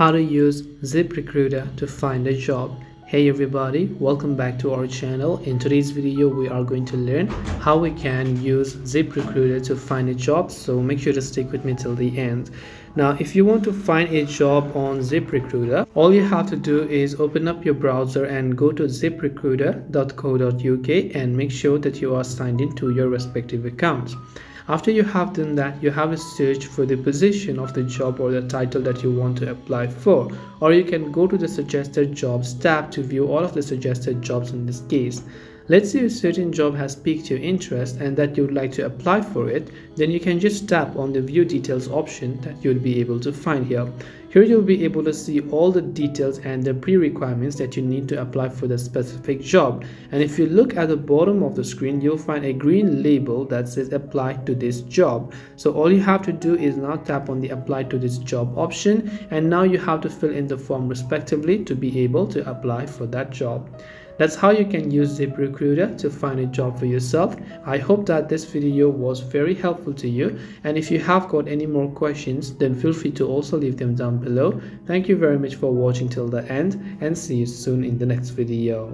how to use ZipRecruiter to find a job. Hey everybody, welcome back to our channel. In today's video we are going to learn how we can use ZipRecruiter to find a job, so make sure to stick with me till the end. Now if you want to find a job on ZipRecruiter, all you have to do is open up your browser and go to ziprecruiter.co.uk and make sure that you are signed in to your respective accounts. After you have done that, you have a search for the position of the job or the title that you want to apply for, or you can go to the suggested jobs tab to view all of the suggested jobs in this case. Let's say a certain job has piqued your interest and that you would like to apply for it, then you can just tap on the view details option that you'll be able to find here. Here you'll be able to see all the details and the pre-requirements that you need to apply for the specific job. And if you look at the bottom of the screen, you'll find a green label that says apply to this job. So all you have to do is now tap on the apply to this job option, and now you have to fill in the form respectively to be able to apply for that job. That's how you can use ZipRecruiter to find a job for yourself. I hope that this video was very helpful to you, and if you have got any more questions, then feel free to also leave them down below. Thank you very much for watching till the end, and see you soon in the next video.